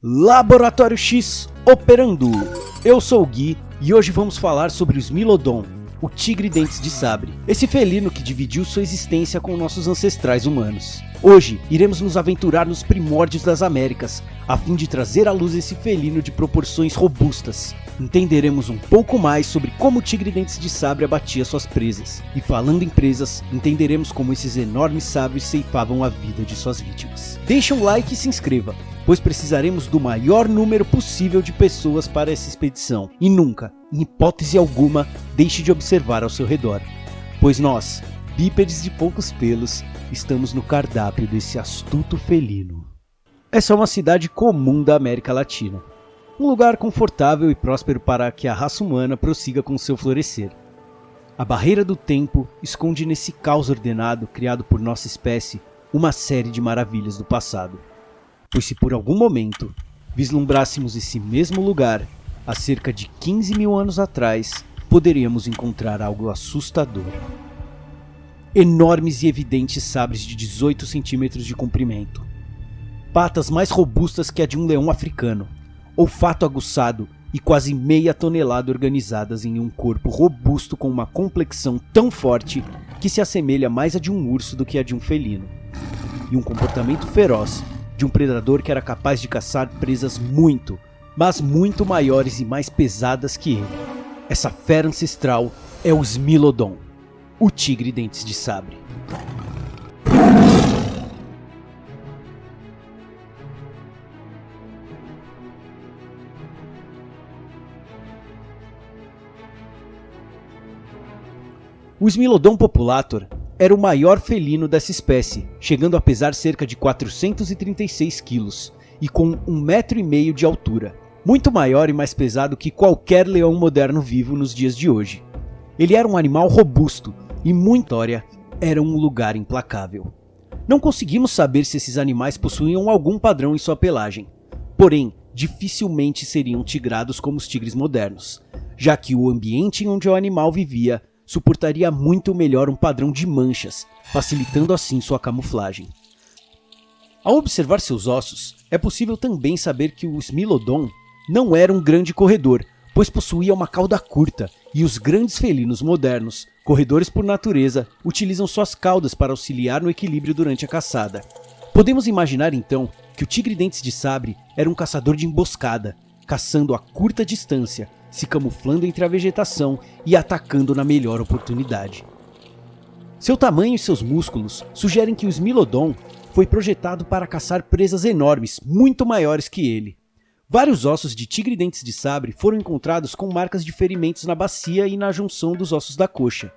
Laboratório X operando! Eu sou o Gui e hoje vamos falar sobre o Smilodon, o tigre dentes de sabre, esse felino que dividiu sua existência com nossos ancestrais humanos. Hoje iremos nos aventurar nos primórdios das Américas, a fim de trazer à luz esse felino de proporções robustas. Entenderemos um pouco mais sobre como o tigre dentes de sabre abatia suas presas. E falando em presas, entenderemos como esses enormes sabres ceifavam a vida de suas vítimas. Deixe um like e se inscreva, pois precisaremos do maior número possível de pessoas para essa expedição. E nunca, em hipótese alguma, deixe de observar ao seu redor, pois nós, bípedes de poucos pelos, estamos no cardápio desse astuto felino. Essa é uma cidade comum da América Latina. Um lugar confortável e próspero para que a raça humana prossiga com seu florescer. A barreira do tempo esconde nesse caos ordenado criado por nossa espécie uma série de maravilhas do passado. Pois se por algum momento vislumbrássemos esse mesmo lugar há cerca de 15 mil anos atrás, poderíamos encontrar algo assustador. Enormes e evidentes sabres de 18 centímetros de comprimento. Patas mais robustas que a de um leão africano. Olfato aguçado e quase meia tonelada organizadas em um corpo robusto com uma complexão tão forte que se assemelha mais a de um urso do que a de um felino. E um comportamento feroz de um predador que era capaz de caçar presas muito, mas muito maiores e mais pesadas que ele. Essa fera ancestral é o Smilodon, o tigre dentes de sabre. O Smilodon populator era o maior felino dessa espécie, chegando a pesar cerca de 436 quilos e com 1,5 metro de altura. Muito maior e mais pesado que qualquer leão moderno vivo nos dias de hoje. Ele era um animal robusto e muita história era um lugar implacável. Não conseguimos saber se esses animais possuíam algum padrão em sua pelagem, porém dificilmente seriam tigrados como os tigres modernos, já que o ambiente onde o animal vivia suportaria muito melhor um padrão de manchas, facilitando assim sua camuflagem. Ao observar seus ossos, é possível também saber que o Smilodon não era um grande corredor, pois possuía uma cauda curta, e os grandes felinos modernos, corredores por natureza, utilizam suas caudas para auxiliar no equilíbrio durante a caçada. Podemos imaginar então que o tigre dentes de sabre era um caçador de emboscada, caçando a curta distância, se camuflando entre a vegetação e atacando na melhor oportunidade. Seu tamanho e seus músculos sugerem que o Smilodon foi projetado para caçar presas enormes, muito maiores que ele. Vários ossos de tigre dentes de sabre foram encontrados com marcas de ferimentos na bacia e na junção dos ossos da coxa,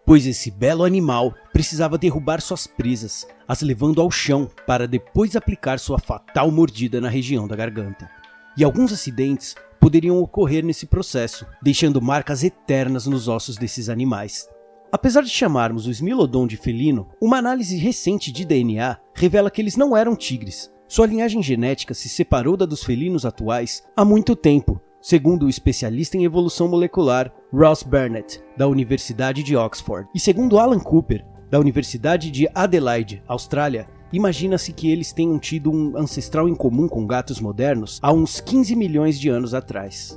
pois esse belo animal precisava derrubar suas presas, as levando ao chão para depois aplicar sua fatal mordida na região da garganta. E alguns acidentes poderiam ocorrer nesse processo, deixando marcas eternas nos ossos desses animais. Apesar de chamarmos o Smilodon de felino, uma análise recente de DNA revela que eles não eram tigres. Sua linhagem genética se separou da dos felinos atuais há muito tempo, segundo o especialista em evolução molecular Ross Burnett, da Universidade de Oxford. E segundo Alan Cooper, da Universidade de Adelaide, Austrália, imagina-se que eles tenham tido um ancestral em comum com gatos modernos há uns 15 milhões de anos atrás.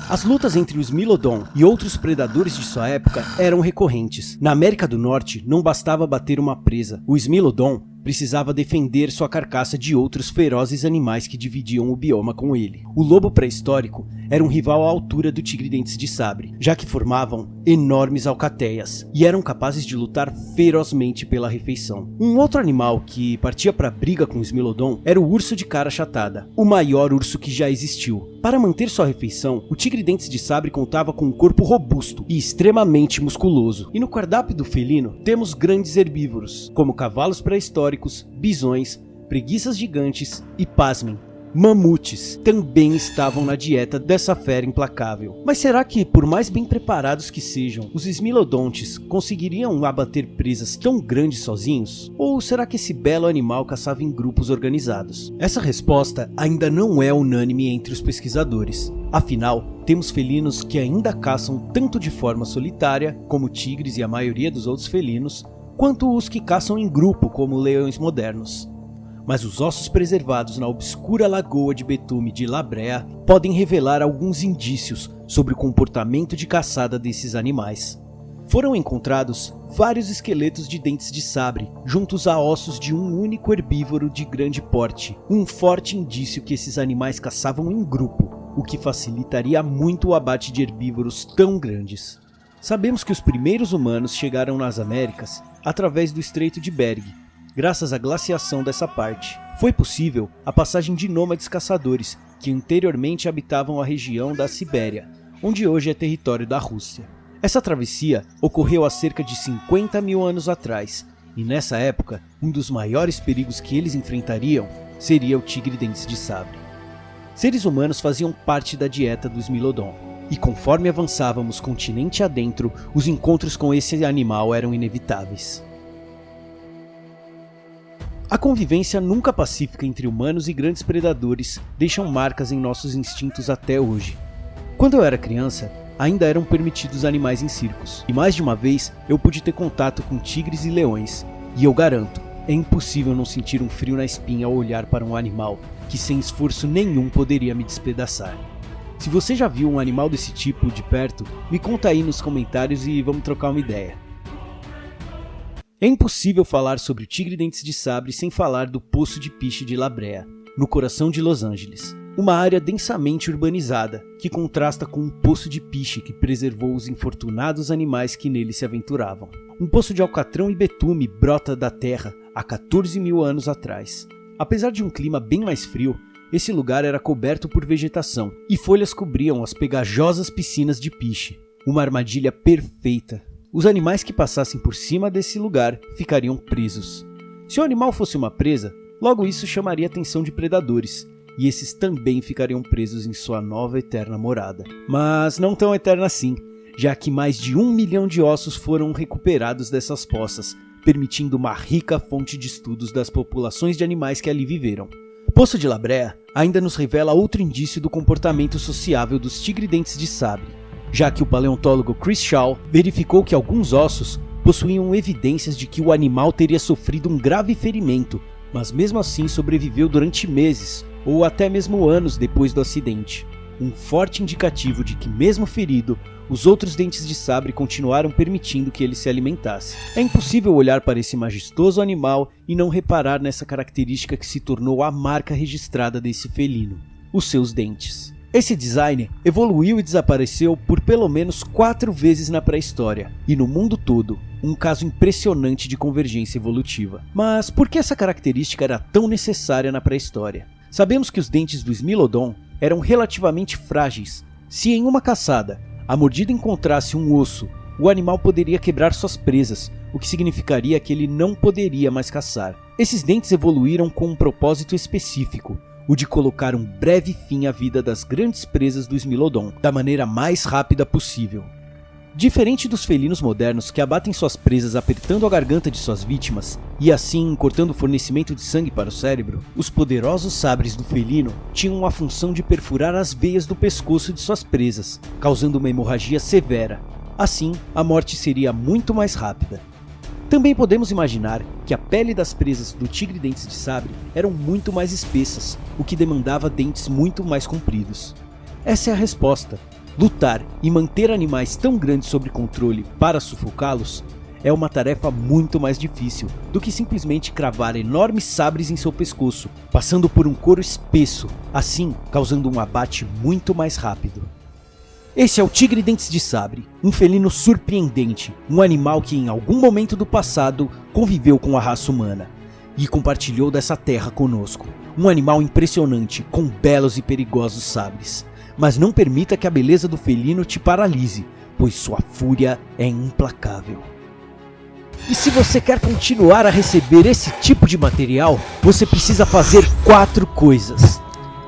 As lutas entre o Smilodon e outros predadores de sua época eram recorrentes. Na América do Norte, não bastava bater uma presa. O Smilodon precisava defender sua carcaça de outros ferozes animais que dividiam o bioma com ele. O lobo pré-histórico era um rival à altura do tigre dentes de sabre, já que formavam enormes alcateias e eram capazes de lutar ferozmente pela refeição. Um outro animal que partia para a briga com o Smilodon era o urso de cara achatada, o maior urso que já existiu. Para manter sua refeição, o tigre dentes de sabre contava com um corpo robusto e extremamente musculoso. E no cardápio do felino temos grandes herbívoros, como cavalos pré-históricos, bisões, preguiças gigantes e, pasmem, mamutes também estavam na dieta dessa fera implacável. Mas será que, por mais bem preparados que sejam, os Smilodontes conseguiriam abater presas tão grandes sozinhos? Ou será que esse belo animal caçava em grupos organizados? Essa resposta ainda não é unânime entre os pesquisadores. Afinal, temos felinos que ainda caçam tanto de forma solitária, como tigres e a maioria dos outros felinos, quanto os que caçam em grupo, como leões modernos. mas os ossos preservados na obscura lagoa de betume de La Brea podem revelar alguns indícios sobre o comportamento de caçada desses animais. Foram encontrados vários esqueletos de dentes de sabre, juntos a ossos de um único herbívoro de grande porte, um forte indício que esses animais caçavam em grupo, o que facilitaria muito o abate de herbívoros tão grandes. Sabemos que os primeiros humanos chegaram nas Américas através do Estreito de Bering, graças à glaciação dessa parte. Foi possível a passagem de nômades caçadores, que anteriormente habitavam a região da Sibéria, onde hoje é território da Rússia. Essa travessia ocorreu há cerca de 50 mil anos atrás, e nessa época, um dos maiores perigos que eles enfrentariam seria o tigre-dentes de sabre. Seres humanos faziam parte da dieta dos Smilodon, e conforme avançávamos continente adentro, os encontros com esse animal eram inevitáveis. A convivência nunca pacífica entre humanos e grandes predadores deixam marcas em nossos instintos até hoje. Quando eu era criança, ainda eram permitidos animais em circos, e mais de uma vez eu pude ter contato com tigres e leões, e eu garanto, é impossível não sentir um frio na espinha ao olhar para um animal que sem esforço nenhum poderia me despedaçar. Se você já viu um animal desse tipo de perto, me conta aí nos comentários e vamos trocar uma ideia. É impossível falar sobre o tigre-dentes de sabre sem falar do Poço de Piche de La Brea, no coração de Los Angeles. Uma área densamente urbanizada, que contrasta com um poço de piche que preservou os infortunados animais que nele se aventuravam. Um poço de alcatrão e betume brota da terra há 14 mil anos atrás. Apesar de um clima bem mais frio, esse lugar era coberto por vegetação, e folhas cobriam as pegajosas piscinas de piche. Uma armadilha perfeita. Os animais que passassem por cima desse lugar ficariam presos. Se o animal fosse uma presa, logo isso chamaria a atenção de predadores, e esses também ficariam presos em sua nova eterna morada. Mas não tão eterna assim, já que mais de 1 milhão de ossos foram recuperados dessas poças, permitindo uma rica fonte de estudos das populações de animais que ali viveram. O Poço de La Brea ainda nos revela outro indício do comportamento sociável dos tigre-dentes de sabre, já que o paleontólogo Chris Shaw verificou que alguns ossos possuíam evidências de que o animal teria sofrido um grave ferimento, mas mesmo assim sobreviveu durante meses, ou até mesmo anos depois do acidente. Um forte indicativo de que, mesmo ferido, os outros dentes de sabre continuaram permitindo que ele se alimentasse. É impossível olhar para esse majestoso animal e não reparar nessa característica que se tornou a marca registrada desse felino: os seus dentes. Esse design evoluiu e desapareceu por pelo menos 4 vezes na pré-história, e no mundo todo, um caso impressionante de convergência evolutiva. Mas por que essa característica era tão necessária na pré-história? Sabemos que os dentes do Smilodon eram relativamente frágeis. Se em uma caçada a mordida encontrasse um osso, o animal poderia quebrar suas presas, o que significaria que ele não poderia mais caçar. Esses dentes evoluíram com um propósito específico: o de colocar um breve fim à vida das grandes presas do Smilodon, da maneira mais rápida possível. Diferente dos felinos modernos que abatem suas presas apertando a garganta de suas vítimas e assim cortando o fornecimento de sangue para o cérebro, os poderosos sabres do felino tinham a função de perfurar as veias do pescoço de suas presas, causando uma hemorragia severa. Assim, a morte seria muito mais rápida. Também podemos imaginar que a pele das presas do tigre-dentes de sabre eram muito mais espessas, o que demandava dentes muito mais compridos. Essa é a resposta. Lutar e manter animais tão grandes sob controle para sufocá-los é uma tarefa muito mais difícil do que simplesmente cravar enormes sabres em seu pescoço, passando por um couro espesso, assim causando um abate muito mais rápido. Esse é o tigre-dentes de sabre, um felino surpreendente, um animal que em algum momento do passado conviveu com a raça humana e compartilhou dessa terra conosco. Um animal impressionante, com belos e perigosos sabres. Mas não permita que a beleza do felino te paralise, pois sua fúria é implacável. E se você quer continuar a receber esse tipo de material, você precisa fazer 4 coisas.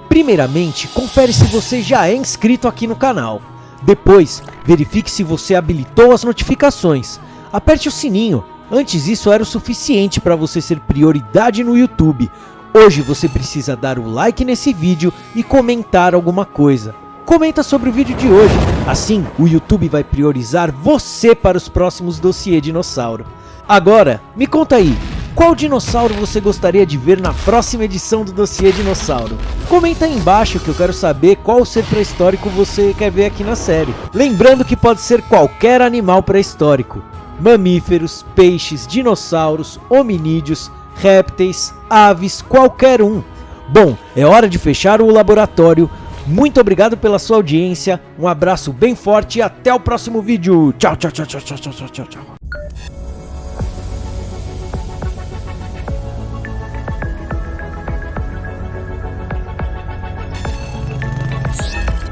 Primeiramente, confere se você já é inscrito aqui no canal. Depois, verifique se você habilitou as notificações. Aperte o sininho. Antes isso era o suficiente para você ser prioridade no YouTube. Hoje você precisa dar o like nesse vídeo e comentar alguma coisa. Comenta sobre o vídeo de hoje, assim o YouTube vai priorizar você para os próximos dossiê dinossauro. Agora, me conta aí, Qual dinossauro você gostaria de ver na próxima edição do Dossiê Dinossauro? Comenta aí embaixo que eu quero saber qual ser pré-histórico você quer ver aqui na série. Lembrando que pode ser qualquer animal pré-histórico: mamíferos, peixes, dinossauros, hominídeos, répteis, aves, qualquer um. Bom, é hora de fechar o laboratório. Muito obrigado pela sua audiência, um abraço bem forte e até o próximo vídeo. Tchau, tchau, tchau, tchau, tchau, tchau, tchau, tchau.